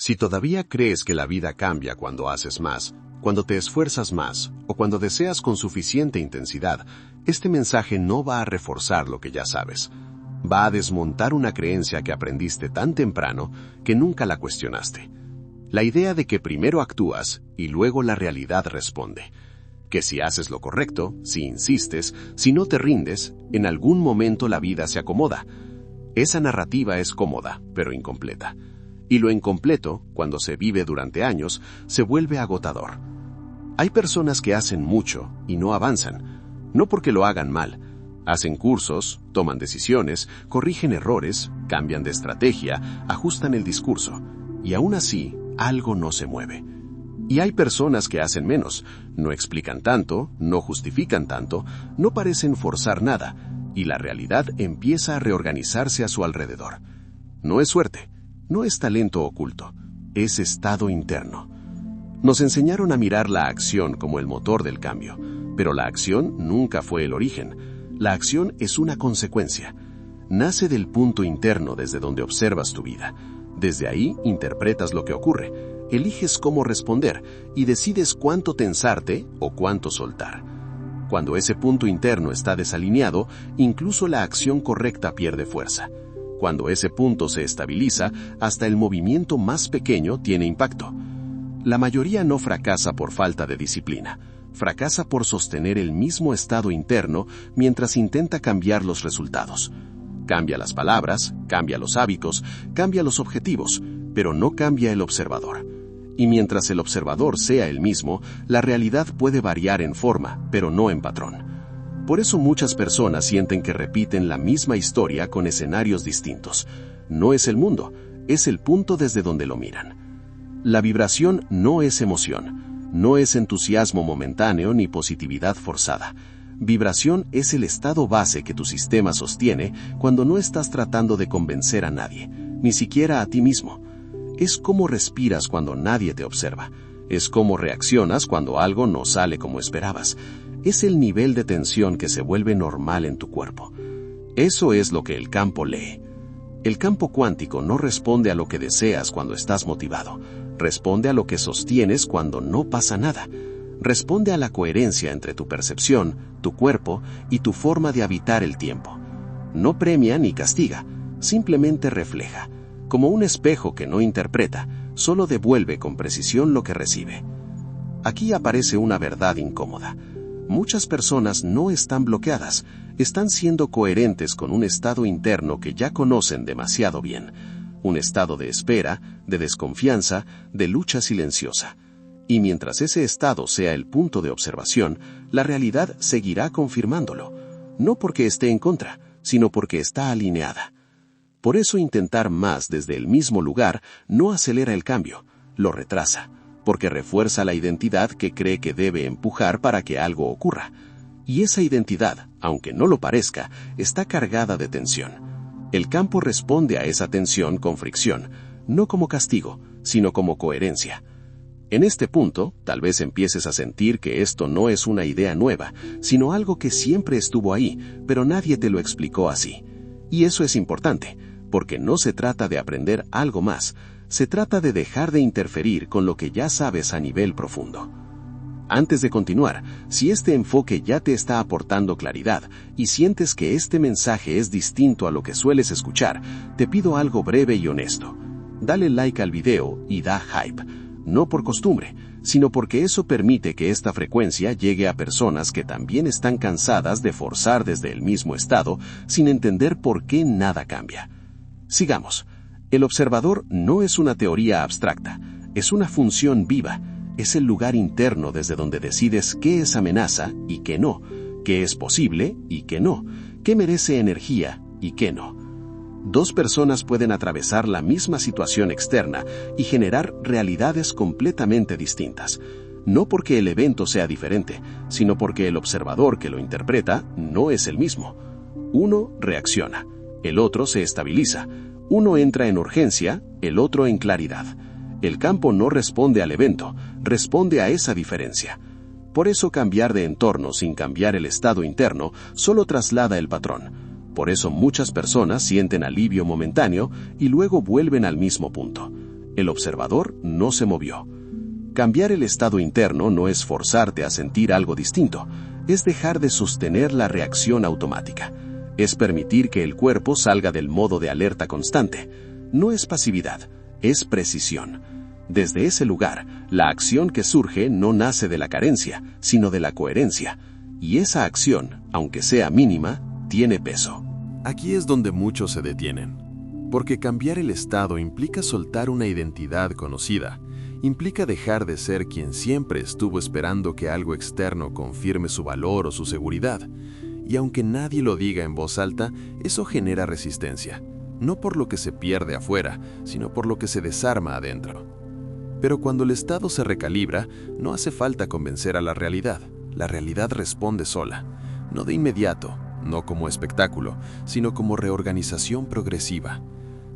Si todavía crees que la vida cambia cuando haces más, cuando te esfuerzas más o cuando deseas con suficiente intensidad, este mensaje no va a reforzar lo que ya sabes. Va a desmontar una creencia que aprendiste tan temprano que nunca la cuestionaste. La idea de que primero actúas y luego la realidad responde. Que si haces lo correcto, si insistes, si no te rindes, en algún momento la vida se acomoda. Esa narrativa es cómoda, pero incompleta. Y lo incompleto, cuando se vive durante años, se vuelve agotador. Hay personas que hacen mucho y no avanzan, no porque lo hagan mal. Hacen cursos, toman decisiones, corrigen errores, cambian de estrategia, ajustan el discurso, y aún así, algo no se mueve. Y hay personas que hacen menos, no explican tanto, no justifican tanto, no parecen forzar nada, y la realidad empieza a reorganizarse a su alrededor. No es suerte. No es talento oculto, es estado interno. Nos enseñaron a mirar la acción como el motor del cambio, pero la acción nunca fue el origen. La acción es una consecuencia. Nace del punto interno desde donde observas tu vida. Desde ahí interpretas lo que ocurre, eliges cómo responder y decides cuánto tensarte o cuánto soltar. Cuando ese punto interno está desalineado, incluso la acción correcta pierde fuerza. Cuando ese punto se estabiliza, hasta el movimiento más pequeño tiene impacto. La mayoría no fracasa por falta de disciplina, fracasa por sostener el mismo estado interno mientras intenta cambiar los resultados. Cambia las palabras, cambia los hábitos, cambia los objetivos, pero no cambia el observador. Y mientras el observador sea el mismo, la realidad puede variar en forma, pero no en patrón. Por eso muchas personas sienten que repiten la misma historia con escenarios distintos. No es el mundo, es el punto desde donde lo miran. La vibración no es emoción, no es entusiasmo momentáneo ni positividad forzada. Vibración es el estado base que tu sistema sostiene cuando no estás tratando de convencer a nadie, ni siquiera a ti mismo. Es cómo respiras cuando nadie te observa. Es cómo reaccionas cuando algo no sale como esperabas. Es el nivel de tensión que se vuelve normal en tu cuerpo. Eso es lo que el campo lee. El campo cuántico no responde a lo que deseas cuando estás motivado. Responde a lo que sostienes cuando no pasa nada. Responde a la coherencia entre tu percepción, tu cuerpo y tu forma de habitar el tiempo. No premia ni castiga, simplemente refleja. Como un espejo que no interpreta, solo devuelve con precisión lo que recibe. Aquí aparece una verdad incómoda. Muchas personas no están bloqueadas, están siendo coherentes con un estado interno que ya conocen demasiado bien. Un estado de espera, de desconfianza, de lucha silenciosa. Y mientras ese estado sea el punto de observación, la realidad seguirá confirmándolo. No porque esté en contra, sino porque está alineada. Por eso intentar más desde el mismo lugar no acelera el cambio, lo retrasa, porque refuerza la identidad que cree que debe empujar para que algo ocurra. Y esa identidad, aunque no lo parezca, está cargada de tensión. El campo responde a esa tensión con fricción, no como castigo, sino como coherencia. En este punto, tal vez empieces a sentir que esto no es una idea nueva, sino algo que siempre estuvo ahí, pero nadie te lo explicó así. Y eso es importante, porque no se trata de aprender algo más, se trata de dejar de interferir con lo que ya sabes a nivel profundo. Antes de continuar, si este enfoque ya te está aportando claridad y sientes que este mensaje es distinto a lo que sueles escuchar, te pido algo breve y honesto. Dale like al video y da hype, no por costumbre, sino porque eso permite que esta frecuencia llegue a personas que también están cansadas de forzar desde el mismo estado sin entender por qué nada cambia. Sigamos. El observador no es una teoría abstracta, es una función viva, es el lugar interno desde donde decides qué es amenaza y qué no, qué es posible y qué no, qué merece energía y qué no. Dos personas pueden atravesar la misma situación externa y generar realidades completamente distintas, no porque el evento sea diferente, sino porque el observador que lo interpreta no es el mismo. Uno reacciona, el otro se estabiliza. Uno entra en urgencia, el otro en claridad. El campo no responde al evento, responde a esa diferencia. Por eso cambiar de entorno sin cambiar el estado interno solo traslada el patrón. Por eso muchas personas sienten alivio momentáneo y luego vuelven al mismo punto. El observador no se movió. Cambiar el estado interno no es forzarte a sentir algo distinto, es dejar de sostener la reacción automática. Es permitir que el cuerpo salga del modo de alerta constante. No es pasividad, es precisión. Desde ese lugar, la acción que surge no nace de la carencia, sino de la coherencia. Y esa acción, aunque sea mínima, tiene peso. Aquí es donde muchos se detienen. Porque cambiar el estado implica soltar una identidad conocida. Implica dejar de ser quien siempre estuvo esperando que algo externo confirme su valor o su seguridad. Y aunque nadie lo diga en voz alta, eso genera resistencia. No por lo que se pierde afuera, sino por lo que se desarma adentro. Pero cuando el estado se recalibra, no hace falta convencer a la realidad. La realidad responde sola. No de inmediato, no como espectáculo, sino como reorganización progresiva.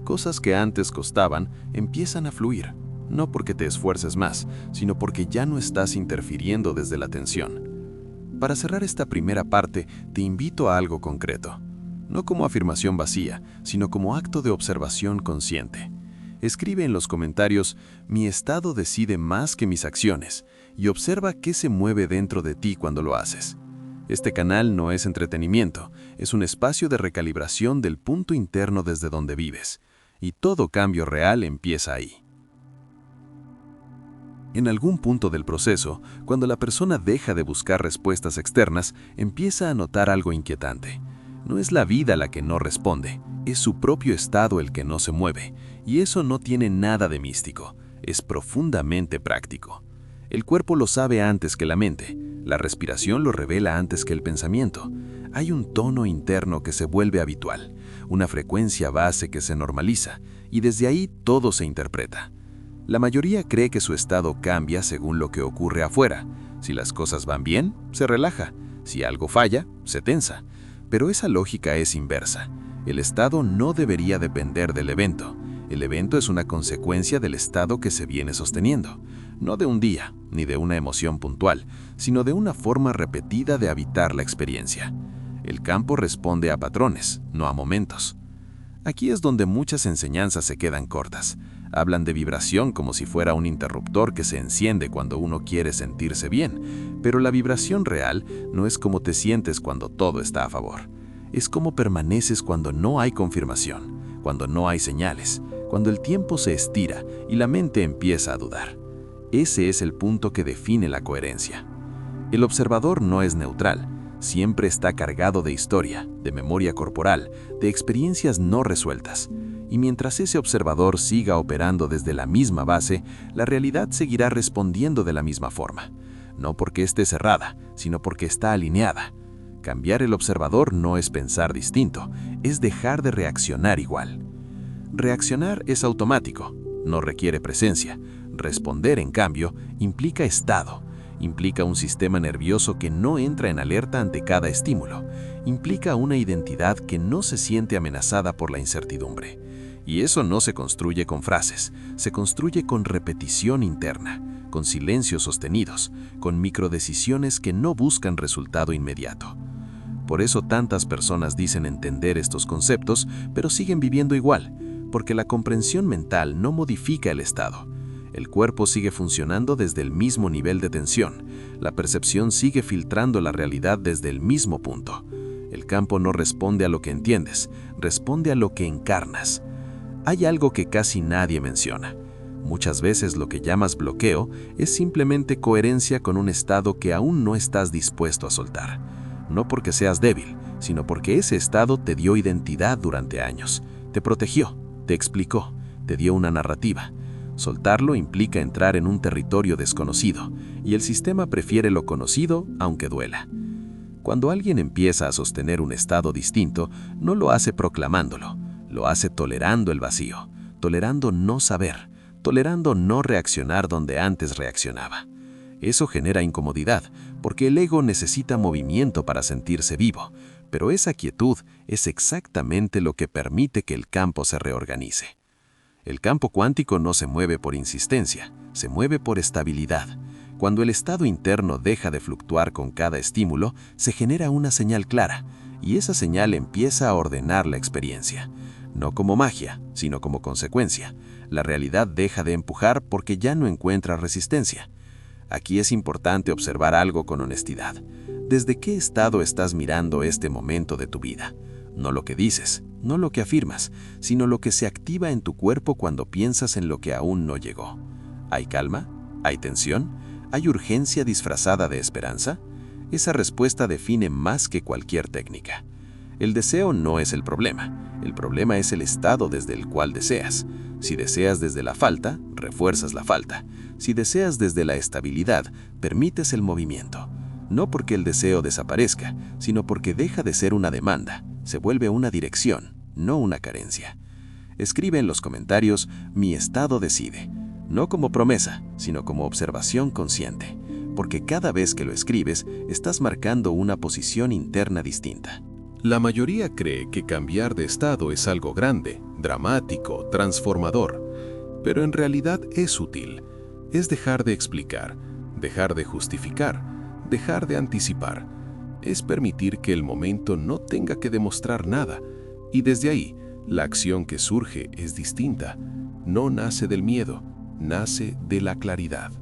Cosas que antes costaban empiezan a fluir. No porque te esfuerces más, sino porque ya no estás interfiriendo desde la tensión. Para cerrar esta primera parte, te invito a algo concreto. No como afirmación vacía, sino como acto de observación consciente. Escribe en los comentarios, mi estado decide más que mis acciones, y observa qué se mueve dentro de ti cuando lo haces. Este canal no es entretenimiento, es un espacio de recalibración del punto interno desde donde vives. Y todo cambio real empieza ahí. En algún punto del proceso, cuando la persona deja de buscar respuestas externas, empieza a notar algo inquietante. No es la vida la que no responde, es su propio estado el que no se mueve, y eso no tiene nada de místico, es profundamente práctico. El cuerpo lo sabe antes que la mente, la respiración lo revela antes que el pensamiento. Hay un tono interno que se vuelve habitual, una frecuencia base que se normaliza, y desde ahí todo se interpreta. La mayoría cree que su estado cambia según lo que ocurre afuera. Si las cosas van bien, se relaja. Si algo falla, se tensa. Pero esa lógica es inversa. El estado no debería depender del evento. El evento es una consecuencia del estado que se viene sosteniendo. No de un día, ni de una emoción puntual, sino de una forma repetida de habitar la experiencia. El campo responde a patrones, no a momentos. Aquí es donde muchas enseñanzas se quedan cortas. Hablan de vibración como si fuera un interruptor que se enciende cuando uno quiere sentirse bien, pero la vibración real no es cómo te sientes cuando todo está a favor. Es cómo permaneces cuando no hay confirmación, cuando no hay señales, cuando el tiempo se estira y la mente empieza a dudar. Ese es el punto que define la coherencia. El observador no es neutral. Siempre está cargado de historia, de memoria corporal, de experiencias no resueltas. Y mientras ese observador siga operando desde la misma base, la realidad seguirá respondiendo de la misma forma. No porque esté cerrada, sino porque está alineada. Cambiar el observador no es pensar distinto, es dejar de reaccionar igual. Reaccionar es automático, no requiere presencia. Responder, en cambio, implica estado. Implica un sistema nervioso que no entra en alerta ante cada estímulo. Implica una identidad que no se siente amenazada por la incertidumbre. Y eso no se construye con frases, se construye con repetición interna, con silencios sostenidos, con microdecisiones que no buscan resultado inmediato. Por eso tantas personas dicen entender estos conceptos, pero siguen viviendo igual, porque la comprensión mental no modifica el estado. El cuerpo sigue funcionando desde el mismo nivel de tensión. La percepción sigue filtrando la realidad desde el mismo punto. El campo no responde a lo que entiendes, responde a lo que encarnas. Hay algo que casi nadie menciona. Muchas veces lo que llamas bloqueo es simplemente coherencia con un estado que aún no estás dispuesto a soltar. No porque seas débil, sino porque ese estado te dio identidad durante años. Te protegió, te explicó, te dio una narrativa. Soltarlo implica entrar en un territorio desconocido, y el sistema prefiere lo conocido aunque duela. Cuando alguien empieza a sostener un estado distinto, no lo hace proclamándolo, lo hace tolerando el vacío, tolerando no saber, tolerando no reaccionar donde antes reaccionaba. Eso genera incomodidad, porque el ego necesita movimiento para sentirse vivo, pero esa quietud es exactamente lo que permite que el campo se reorganice. El campo cuántico no se mueve por insistencia, se mueve por estabilidad. Cuando el estado interno deja de fluctuar con cada estímulo, se genera una señal clara, y esa señal empieza a ordenar la experiencia. no como magia, sino como consecuencia. La realidad deja de empujar porque ya no encuentra resistencia. Aquí es importante observar algo con honestidad. ¿Desde qué estado estás mirando este momento de tu vida? No lo que dices, no lo que afirmas, sino lo que se activa en tu cuerpo cuando piensas en lo que aún no llegó. ¿Hay calma? ¿Hay tensión? ¿Hay urgencia disfrazada de esperanza? Esa respuesta define más que cualquier técnica. El deseo no es el problema es el estado desde el cual deseas. Si deseas desde la falta, refuerzas la falta. Si deseas desde la estabilidad, permites el movimiento. No porque el deseo desaparezca, sino porque deja de ser una demanda, se vuelve una dirección, no una carencia. Escribe en los comentarios, mi estado decide, no como promesa, sino como observación consciente, porque cada vez que lo escribes, estás marcando una posición interna distinta. La mayoría cree que cambiar de estado es algo grande, dramático, transformador, pero en realidad es útil. Es dejar de explicar, dejar de justificar, dejar de anticipar. Es permitir que el momento no tenga que demostrar nada, y desde ahí, la acción que surge es distinta. No nace del miedo, nace de la claridad.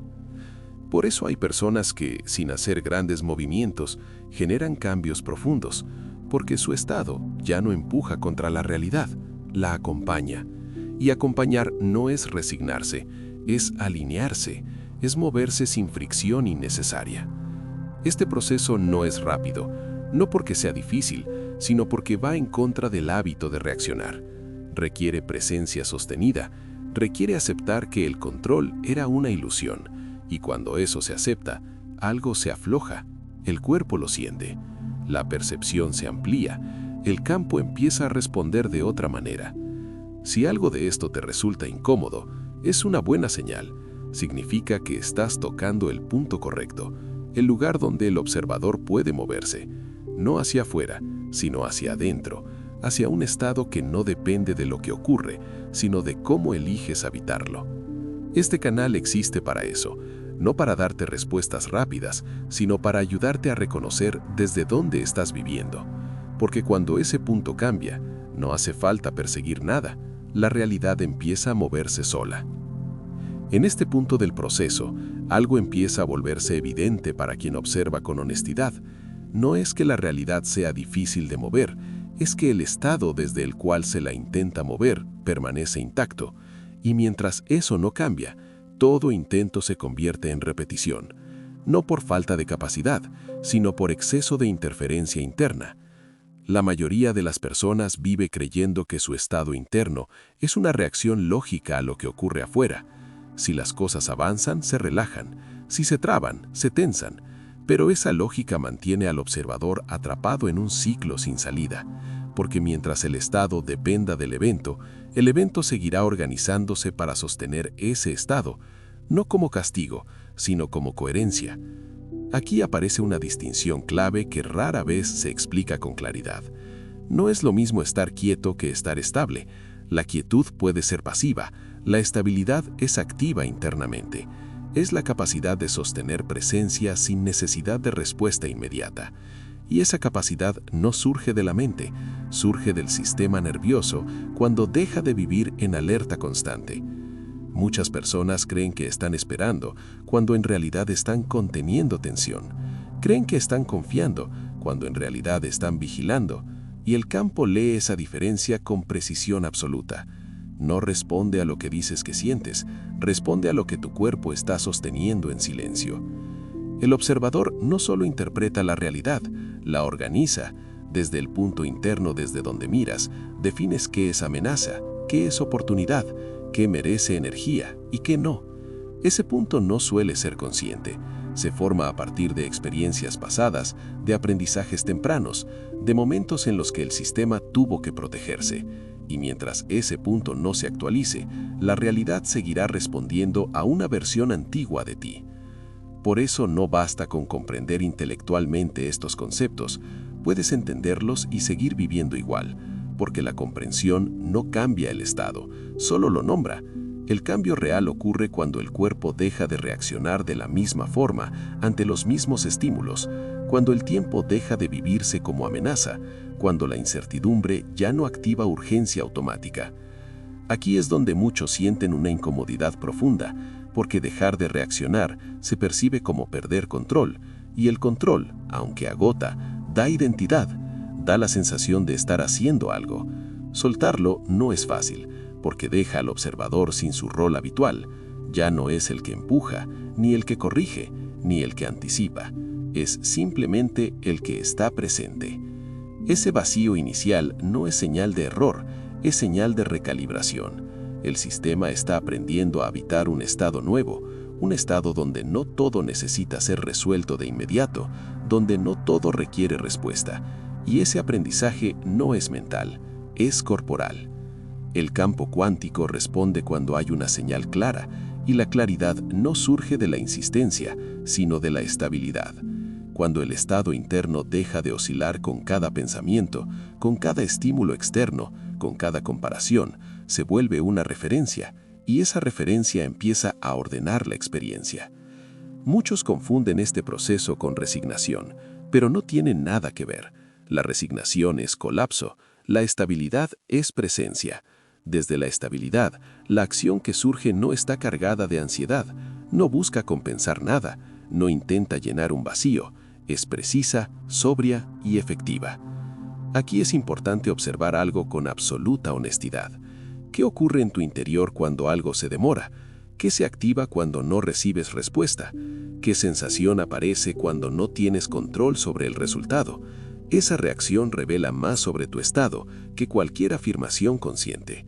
Por eso hay personas que, sin hacer grandes movimientos, generan cambios profundos, porque su estado ya no empuja contra la realidad, la acompaña. Y acompañar no es resignarse, es alinearse, es moverse sin fricción innecesaria. Este proceso no es rápido, no porque sea difícil, sino porque va en contra del hábito de reaccionar. Requiere presencia sostenida, requiere aceptar que el control era una ilusión, y cuando eso se acepta, algo se afloja, el cuerpo lo siente, la percepción se amplía, el campo empieza a responder de otra manera. Si algo de esto te resulta incómodo, es una buena señal. Significa que estás tocando el punto correcto, el lugar donde el observador puede moverse, no hacia afuera, sino hacia adentro, hacia un estado que no depende de lo que ocurre, sino de cómo eliges habitarlo. Este canal existe para eso, no para darte respuestas rápidas, sino para ayudarte a reconocer desde dónde estás viviendo. Porque cuando ese punto cambia, no hace falta perseguir nada, la realidad empieza a moverse sola. En este punto del proceso, algo empieza a volverse evidente para quien observa con honestidad. No es que la realidad sea difícil de mover, es que el estado desde el cual se la intenta mover permanece intacto, y mientras eso no cambia, todo intento se convierte en repetición, no por falta de capacidad, sino por exceso de interferencia interna. La mayoría de las personas vive creyendo que su estado interno es una reacción lógica a lo que ocurre afuera. Si las cosas avanzan, se relajan, si se traban, se tensan, pero esa lógica mantiene al observador atrapado en un ciclo sin salida, porque mientras el estado dependa del evento, el evento seguirá organizándose para sostener ese estado, no como castigo, sino como coherencia. Aquí aparece una distinción clave que rara vez se explica con claridad. No es lo mismo estar quieto que estar estable. La quietud puede ser pasiva, la estabilidad es activa internamente. Es la capacidad de sostener presencia sin necesidad de respuesta inmediata. Y esa capacidad no surge de la mente, surge del sistema nervioso cuando deja de vivir en alerta constante. Muchas personas creen que están esperando, cuando en realidad están conteniendo tensión. Creen que están confiando, cuando en realidad están vigilando. Y el campo lee esa diferencia con precisión absoluta. No responde a lo que dices que sientes, responde a lo que tu cuerpo está sosteniendo en silencio. El observador no solo interpreta la realidad, la organiza. Desde el punto interno desde donde miras, defines qué es amenaza, qué es oportunidad, qué merece energía y qué no. Ese punto no suele ser consciente. Se forma a partir de experiencias pasadas, de aprendizajes tempranos, de momentos en los que el sistema tuvo que protegerse. Y mientras ese punto no se actualice, la realidad seguirá respondiendo a una versión antigua de ti. Por eso no basta con comprender intelectualmente estos conceptos, puedes entenderlos y seguir viviendo igual, porque la comprensión no cambia el estado, solo lo nombra. El cambio real ocurre cuando el cuerpo deja de reaccionar de la misma forma ante los mismos estímulos, cuando el tiempo deja de vivirse como amenaza, cuando la incertidumbre ya no activa urgencia automática. Aquí es donde muchos sienten una incomodidad profunda, porque dejar de reaccionar se percibe como perder control, y el control, aunque agota, da identidad, da la sensación de estar haciendo algo. Soltarlo no es fácil, porque deja al observador sin su rol habitual. Ya no es el que empuja, ni el que corrige, ni el que anticipa. Es simplemente el que está presente. Ese vacío inicial no es señal de error, es señal de recalibración. El sistema está aprendiendo a habitar un estado nuevo, un estado donde no todo necesita ser resuelto de inmediato, donde no todo requiere respuesta. Y ese aprendizaje no es mental, es corporal. El campo cuántico responde cuando hay una señal clara, y la claridad no surge de la insistencia, sino de la estabilidad. Cuando el estado interno deja de oscilar con cada pensamiento, con cada estímulo externo, con cada comparación, se vuelve una referencia, y esa referencia empieza a ordenar la experiencia. Muchos confunden este proceso con resignación, pero no tienen nada que ver. La resignación es colapso, la estabilidad es presencia. Desde la estabilidad, la acción que surge no está cargada de ansiedad, no busca compensar nada, no intenta llenar un vacío, es precisa, sobria y efectiva. Aquí es importante observar algo con absoluta honestidad. ¿Qué ocurre en tu interior cuando algo se demora? ¿Qué se activa cuando no recibes respuesta? ¿Qué sensación aparece cuando no tienes control sobre el resultado? Esa reacción revela más sobre tu estado que cualquier afirmación consciente.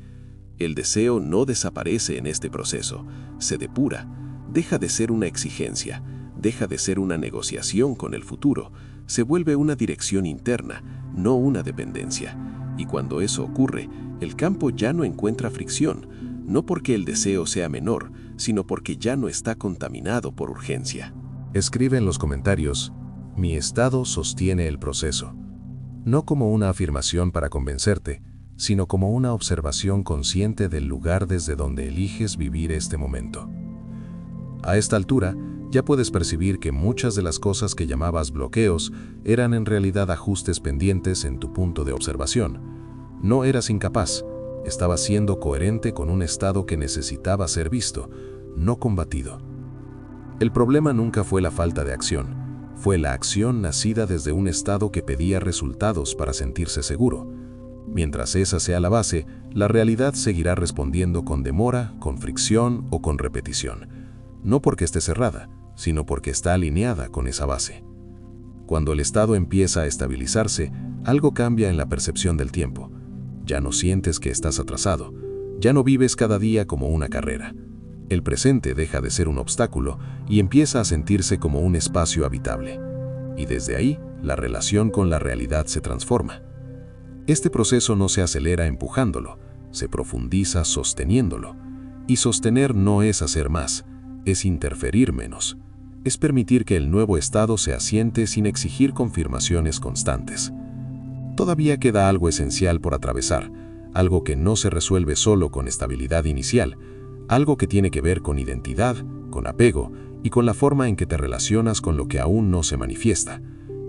El deseo no desaparece en este proceso, se depura, deja de ser una exigencia, deja de ser una negociación con el futuro, se vuelve una dirección interna, no una dependencia. Y cuando eso ocurre, el campo ya no encuentra fricción, no porque el deseo sea menor, sino porque ya no está contaminado por urgencia. Escribe en los comentarios: mi estado sostiene el proceso. No como una afirmación para convencerte, sino como una observación consciente del lugar desde donde eliges vivir este momento. A esta altura, ya puedes percibir que muchas de las cosas que llamabas bloqueos eran en realidad ajustes pendientes en tu punto de observación. No eras incapaz, estabas siendo coherente con un estado que necesitaba ser visto, no combatido. El problema nunca fue la falta de acción, fue la acción nacida desde un estado que pedía resultados para sentirse seguro. Mientras esa sea la base, la realidad seguirá respondiendo con demora, con fricción o con repetición. No porque esté cerrada, sino porque está alineada con esa base. Cuando el estado empieza a estabilizarse, algo cambia en la percepción del tiempo. Ya no sientes que estás atrasado, ya no vives cada día como una carrera. El presente deja de ser un obstáculo y empieza a sentirse como un espacio habitable. Y desde ahí, la relación con la realidad se transforma. Este proceso no se acelera empujándolo, se profundiza sosteniéndolo. Y sostener no es hacer más, es interferir menos. Es permitir que el nuevo estado se asiente sin exigir confirmaciones constantes. Todavía queda algo esencial por atravesar, algo que no se resuelve solo con estabilidad inicial, algo que tiene que ver con identidad, con apego y con la forma en que te relacionas con lo que aún no se manifiesta.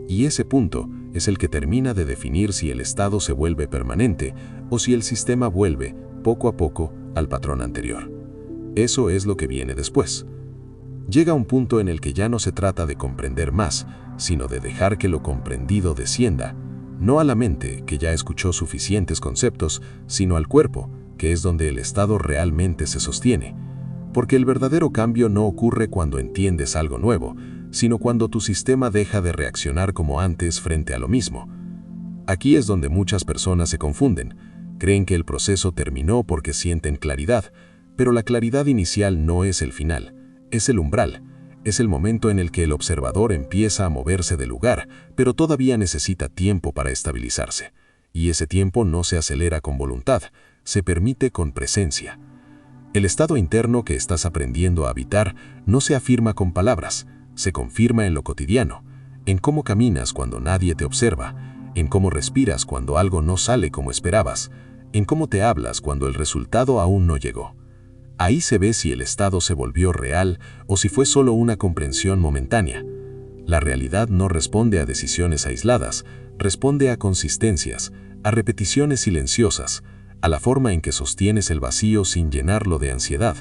Y ese punto es el que termina de definir si el estado se vuelve permanente o si el sistema vuelve, poco a poco, al patrón anterior. Eso es lo que viene después. Llega un punto en el que ya no se trata de comprender más, sino de dejar que lo comprendido descienda, no a la mente, que ya escuchó suficientes conceptos, sino al cuerpo, que es donde el estado realmente se sostiene. Porque el verdadero cambio no ocurre cuando entiendes algo nuevo, sino cuando tu sistema deja de reaccionar como antes frente a lo mismo. Aquí es donde muchas personas se confunden. Creen que el proceso terminó porque sienten claridad, pero la claridad inicial no es el final, es el umbral. Es el momento en el que el observador empieza a moverse del lugar, pero todavía necesita tiempo para estabilizarse. Y ese tiempo no se acelera con voluntad, se permite con presencia. El estado interno que estás aprendiendo a habitar no se afirma con palabras, se confirma en lo cotidiano, en cómo caminas cuando nadie te observa, en cómo respiras cuando algo no sale como esperabas, en cómo te hablas cuando el resultado aún no llegó. Ahí se ve si el estado se volvió real o si fue solo una comprensión momentánea. La realidad no responde a decisiones aisladas, Responde a consistencias, a repeticiones silenciosas, a la forma en que sostienes el vacío sin llenarlo de ansiedad,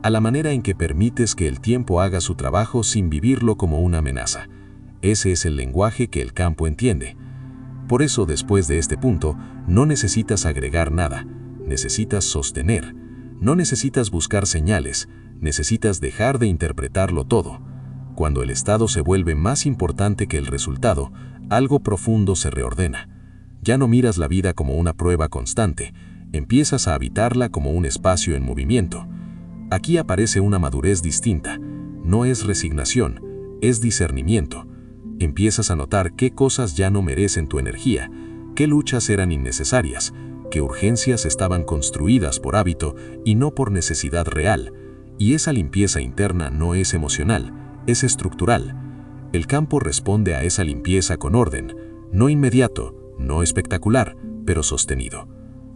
a la manera en que permites que el tiempo haga su trabajo sin vivirlo como una amenaza. Ese es el lenguaje que el campo entiende. Por eso, después de este punto, no necesitas agregar nada, necesitas sostener. No necesitas buscar señales, necesitas dejar de interpretarlo todo. Cuando el estado se vuelve más importante que el resultado, algo profundo se reordena. Ya no miras la vida como una prueba constante, empiezas a habitarla como un espacio en movimiento. Aquí aparece una madurez distinta. No es resignación, es discernimiento. Empiezas a notar qué cosas ya no merecen tu energía, qué luchas eran innecesarias, qué urgencias estaban construidas por hábito y no por necesidad real. Y esa limpieza interna no es emocional, es estructural. El campo responde a esa limpieza con orden, no inmediato, no espectacular, pero sostenido.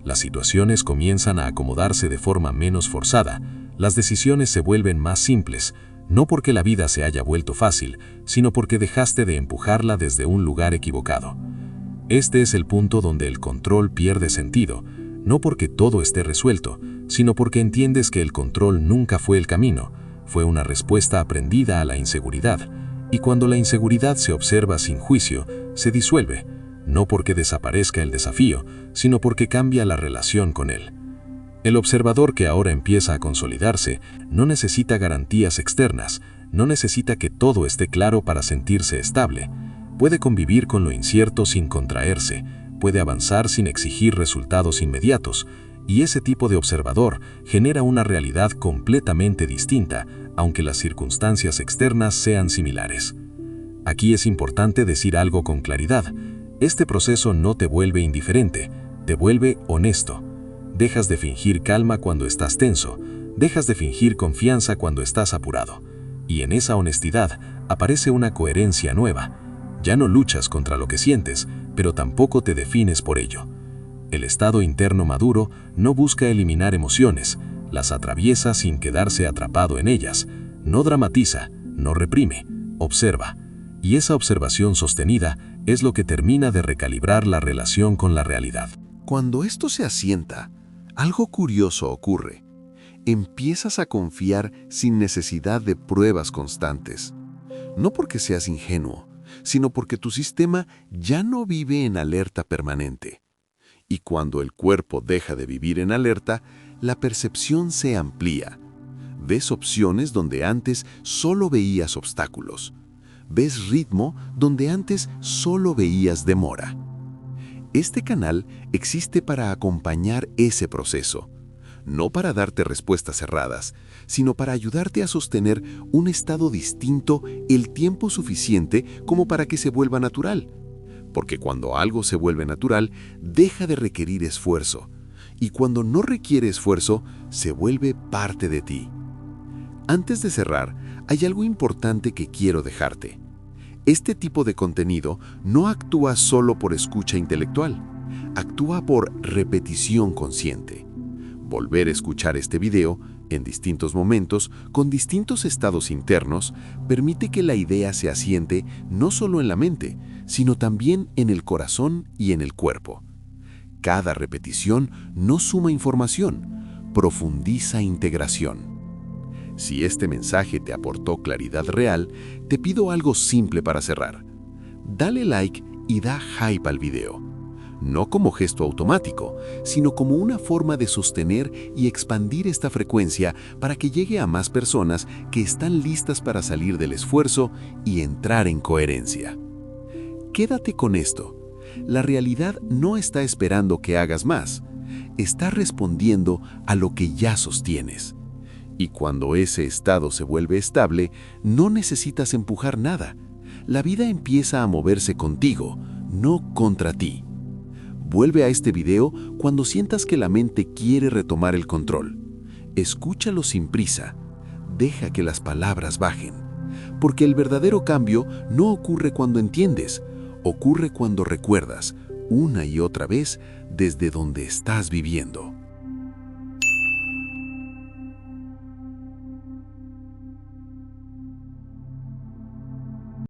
Las situaciones comienzan a acomodarse de forma menos forzada, las decisiones se vuelven más simples, no porque la vida se haya vuelto fácil, sino porque dejaste de empujarla desde un lugar equivocado. Este es el punto donde el control pierde sentido, no porque todo esté resuelto, sino porque entiendes que el control nunca fue el camino, fue una respuesta aprendida a la inseguridad, y cuando la inseguridad se observa sin juicio, se disuelve, no porque desaparezca el desafío, sino porque cambia la relación con él. El observador que ahora empieza a consolidarse no necesita garantías externas, no necesita que todo esté claro para sentirse estable. Puede convivir con lo incierto sin contraerse, puede avanzar sin exigir resultados inmediatos, y ese tipo de observador genera una realidad completamente distinta, aunque las circunstancias externas sean similares. Aquí es importante decir algo con claridad. Este proceso no te vuelve indiferente, te vuelve honesto. Dejas de fingir calma cuando estás tenso, dejas de fingir confianza cuando estás apurado. Y en esa honestidad aparece una coherencia nueva. Ya no luchas contra lo que sientes, pero tampoco te defines por ello. El estado interno maduro no busca eliminar emociones, las atraviesa sin quedarse atrapado en ellas, no dramatiza, no reprime, observa. Y esa observación sostenida es lo que termina de recalibrar la relación con la realidad. Cuando esto se asienta, algo curioso ocurre. Empiezas a confiar sin necesidad de pruebas constantes. No porque seas ingenuo, sino porque tu sistema ya no vive en alerta permanente. Y cuando el cuerpo deja de vivir en alerta, la percepción se amplía. Ves opciones donde antes solo veías obstáculos. Ves ritmo donde antes solo veías demora. Este canal existe para acompañar ese proceso, no para darte respuestas cerradas, sino para ayudarte a sostener un estado distinto el tiempo suficiente como para que se vuelva natural. Porque cuando algo se vuelve natural, deja de requerir esfuerzo, y cuando no requiere esfuerzo, se vuelve parte de ti. Antes de cerrar, hay algo importante que quiero dejarte. Este tipo de contenido no actúa solo por escucha intelectual, actúa por repetición consciente. Volver a escuchar este video en distintos momentos, con distintos estados internos, permite que la idea se asiente no solo en la mente, sino también en el corazón y en el cuerpo. Cada repetición no suma información, profundiza integración. Si este mensaje te aportó claridad real, te pido algo simple para cerrar. Dale like y da hype al video. No como gesto automático, sino como una forma de sostener y expandir esta frecuencia para que llegue a más personas que están listas para salir del esfuerzo y entrar en coherencia. Quédate con esto. La realidad no está esperando que hagas más, está respondiendo a lo que ya sostienes. Y cuando ese estado se vuelve estable, no necesitas empujar nada. La vida empieza a moverse contigo, no contra ti. Vuelve a este video cuando sientas que la mente quiere retomar el control. Escúchalo sin prisa. Deja que las palabras bajen. Porque el verdadero cambio no ocurre cuando entiendes, ocurre cuando recuerdas, una y otra vez, desde donde estás viviendo.